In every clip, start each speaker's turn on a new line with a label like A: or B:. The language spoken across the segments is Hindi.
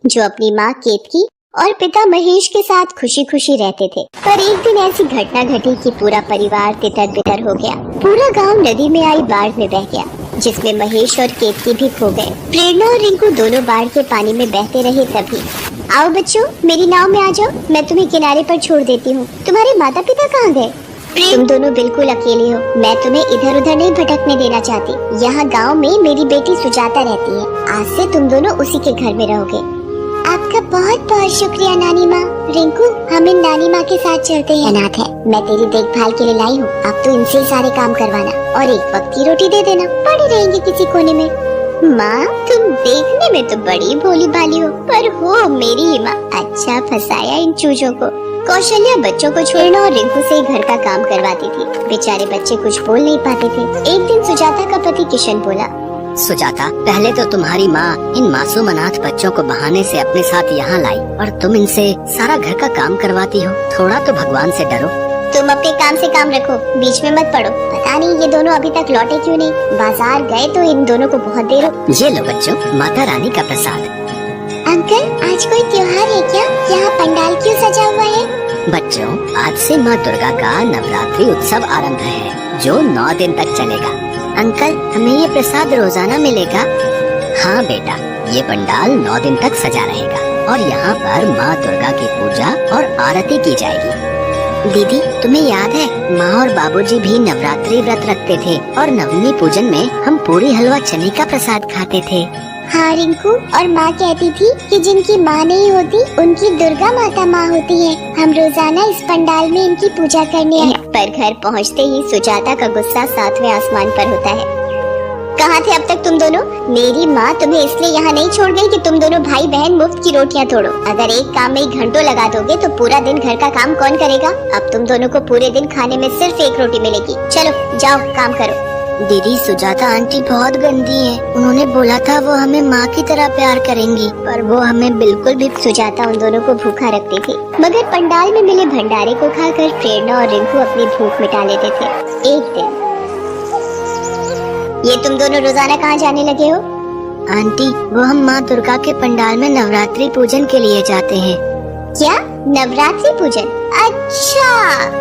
A: जो अपनी माँ केतकी और पिता महेश के साथ खुशी खुशी रहते थे। पर एक दिन ऐसी घटना घटी कि पूरा परिवार तितर बितर हो गया। पूरा गांव नदी में आई बाढ़ में बह गया, जिसमें महेश और केतकी भी खो गए। प्रेरणा और रिंकू दोनों बाढ़ के पानी में बहते रहे। तभी आओ बच्चों, मेरी नाव में आ जाओ, मैं तुम्हें किनारे पर छोड़ देती हूँ। तुम्हारे माता पिता कहाँ गए? तुम दोनों बिल्कुल अकेले हो। मैं तुम्हें इधर उधर नहीं भटकने देना चाहती। यहाँ गांव में मेरी बेटी सुजाता रहती है। आज से तुम दोनों उसी के घर में रहोगे। आपका बहुत बहुत शुक्रिया नानी माँ। रिंकू, हम इन नानी माँ के साथ चलते हैं। अनाथ है, मैं तेरी देखभाल के लिए लाई हूँ। अब तो इनसे ही सारे काम करवाना और एक वक्त की रोटी दे देना। पड़े रहेंगे किसी कोने में। माँ, तुम देखने में तो बड़ी भोली भाली हो, पर हो मेरी ही माँ। अच्छा फंसाया इन चूजों को। कौशल्या बच्चों को छोड़ना और रिंकू से ही घर का काम करवाती थी। बेचारे बच्चे कुछ बोल नहीं पाते थे। एक दिन सुजाता का पति किशन बोला,
B: सुजाता, पहले तो तुम्हारी माँ इन मासूम अनाथ बच्चों को बहाने से अपने साथ यहाँ लाई और तुम इनसे सारा घर का काम करवाती हो। थोड़ा तो भगवान से डरो।
A: तुम अपने काम से काम रखो, बीच में मत पड़ो। पता नहीं ये दोनों अभी तक लौटे क्यों नहीं। बाजार गए तो इन दोनों को बहुत देर हो।
B: ये लो बच्चों, माता रानी का प्रसाद।
A: अंकल, आज कोई त्योहार है क्या? यहाँ पंडाल क्यों सजा हुआ है?
B: बच्चों, आज से माँ दुर्गा का नवरात्रि उत्सव आरंभ है, जो 9 दिन तक चलेगा। अंकल, हमें ये प्रसाद रोजाना मिलेगा? हाँ बेटा, ये पंडाल 9 दिन तक सजा रहेगा और यहाँ पर माँ दुर्गा की पूजा और आरती की जाएगी। दीदी, तुम्हें याद है माँ और बाबूजी भी नवरात्रि व्रत रखते थे और नवमी पूजन में हम पूरी हलवा चने का प्रसाद खाते थे।
A: हाँ रिंकू, और माँ कहती थी कि जिनकी माँ नहीं होती उनकी दुर्गा माता माँ होती है। हम रोजाना इस पंडाल में इनकी पूजा करने आए। पर घर पहुँचते ही सुजाता का गुस्सा 7वें आसमान पर होता है। कहाँ थे अब तक तुम दोनों? मेरी माँ तुम्हें इसलिए यहाँ नहीं छोड़ गई कि तुम दोनों भाई बहन मुफ्त की रोटियाँ तोड़ो। अगर एक काम में ही घंटों लगा दोगे तो पूरा दिन घर का काम कौन करेगा? अब तुम दोनों को पूरे दिन खाने में सिर्फ एक रोटी मिलेगी। चलो जाओ, काम करो।
B: दीदी, सुजाता आंटी बहुत गंदी है। उन्होंने बोला था वो हमें माँ की तरह प्यार करेंगी, पर वो हमें बिल्कुल भी।
A: सुजाता उन दोनों को भूखा रखती थी, मगर पंडाल में मिले भंडारे को खाकर प्रेरणा और रिंकू अपनी भूख मिटा लेते थे। एक दिन, ये तुम दोनों रोजाना कहाँ जाने लगे हो?
B: आंटी, वो हम माँ दुर्गा के पंडाल में नवरात्रि पूजन के लिए जाते हैं।
A: क्या? नवरात्रि पूजन? अच्छा,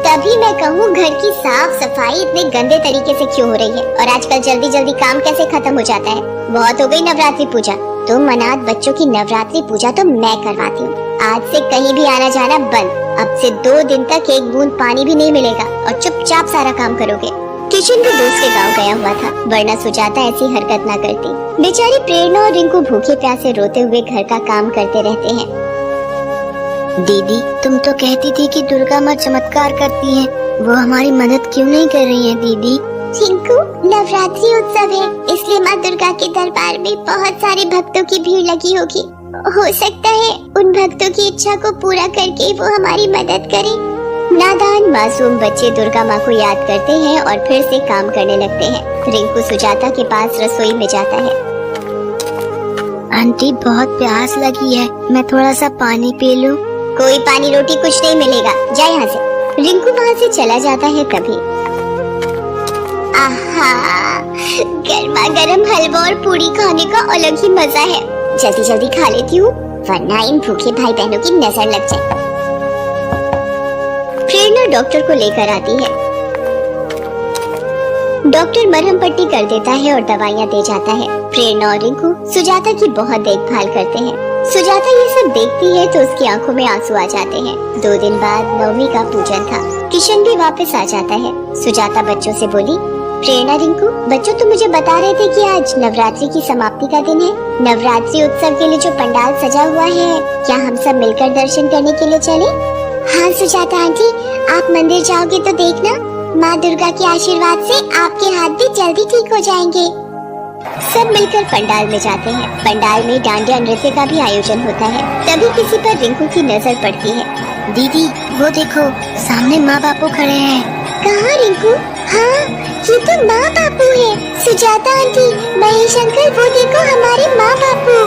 A: तभी मैं कहूँ घर की साफ सफाई इतने गंदे तरीके से क्यों हो रही है और आजकल जल्दी जल्दी काम कैसे खत्म हो जाता है। बहुत हो गई नवरात्रि पूजा। तुम अनाथ बच्चों की नवरात्रि पूजा तो मैं करवाती हूँ। आज से कहीं भी आना जाना बंद। अब से 2 दिन तक एक बूंद पानी भी नहीं मिलेगा और चुपचाप सारा काम करोगे। किशन भी दूसरे गांव गया हुआ था, वरना सुजाता ऐसी हरकत ना करती। बेचारी प्रेरणा और रिंकू भूखे प्यासे रोते हुए घर का काम करते रहते हैं।
B: दीदी, तुम तो कहती थी कि दुर्गा माँ चमत्कार करती हैं। वो हमारी मदद क्यों नहीं कर रही हैं दीदी?
A: रिंकू, नवरात्रि उत्सव है, इसलिए माँ दुर्गा के दरबार में बहुत सारे भक्तों की भीड़ लगी होगी। हो सकता है उन भक्तों की इच्छा को पूरा करके वो हमारी मदद करे। नादान मासूम बच्चे दुर्गा माँ को याद करते हैं और फिर से काम करने लगते हैं। रिंकू सुजाता के पास रसोई में जाता है।
B: आंटी, बहुत प्यास लगी है, मैं थोड़ा सा पानी पी लूं?
A: कोई पानी रोटी कुछ नहीं मिलेगा, जा यहाँ से। रिंकू वहाँ से चला जाता है। तभी आहा, गर्मा गर्म हलवा और पूरी खाने का अलग ही मजा है। जल्दी जल्दी खा लेती हूँ, वरना इन भूखे भाई बहनों की नजर लग जाए। प्रेरणा डॉक्टर को लेकर आती है। डॉक्टर मरहम पट्टी कर देता है और दवाइयाँ दे जाता है। प्रेरणा और रिंकू सुजाता की बहुत देखभाल करते हैं। सुजाता ये सब देखती है तो उसकी आंखों में आंसू आ जाते हैं। 2 दिन बाद नवमी का पूजन था। किशन भी वापस आ जाता है। सुजाता बच्चों से बोली, प्रेरणा, रिंकू, बच्चों तुम मुझे बता रहे थे कि आज नवरात्रि की समाप्ति का दिन है। नवरात्रि उत्सव के लिए जो पंडाल सजा हुआ है, क्या हम सब मिलकर दर्शन करने के लिए चले? हाँ सुजाता आंटी, आप मंदिर जाओगे तो देखना, माँ दुर्गा के आशीर्वाद से आपके हाथ भी जल्दी ठीक हो जाएंगे। सब मिलकर पंडाल में जाते हैं। पंडाल में डांडिया नृत्य का भी आयोजन होता है। तभी किसी पर रिंकू की नजर पड़ती है।
B: दीदी, वो देखो, सामने माँ बापू खड़े हैं।
A: कहाँ रिंकू? हाँ, ये तो माँ बापू है। सुजाता आंटी, महेश अंकल, वो देखो हमारे माँ बापू।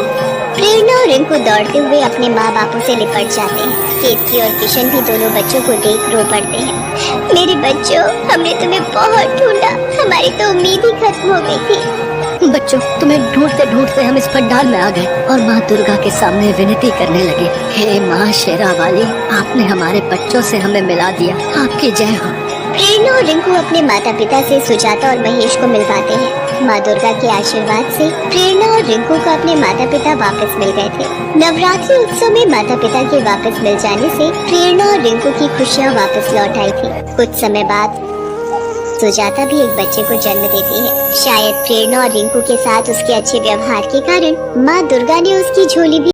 A: प्रेरणा और रिंकू दौड़ते हुए अपने माँ बापू से लिपट जाते हैं। केतकी और किशन भी दोनों बच्चों को देख रो पड़ते हैं। मेरे बच्चों, हमने तुम्हें बहुत ढूंढा, हमारी तो उम्मीद ही खत्म हो गई थी।
B: बच्चों, तुम्हें ढूंढते ढूंढते हम इस पंडाल में आ गए और माँ दुर्गा के सामने विनती करने लगे, हे माँ शेरा वाली, आपने हमारे बच्चों से हमें मिला दिया, आपकी जय हो।
A: प्रेरणा और रिंकू अपने माता पिता से सुजाता और महेश को मिलवाते हैं। माँ दुर्गा के आशीर्वाद से प्रेरणा और रिंकू को अपने माता पिता वापस मिल गए थे। नवरात्रि उत्सव में माता पिता के वापस मिल जाने से प्रेरणा और रिंकू की खुशियाँ वापस लौट आई थी। कुछ समय बाद सुजाता भी एक बच्चे को जन्म देती है। शायद प्रेरणा और रिंकू के साथ उसके अच्छे व्यवहार के कारण माँ दुर्गा ने उसकी झोली भी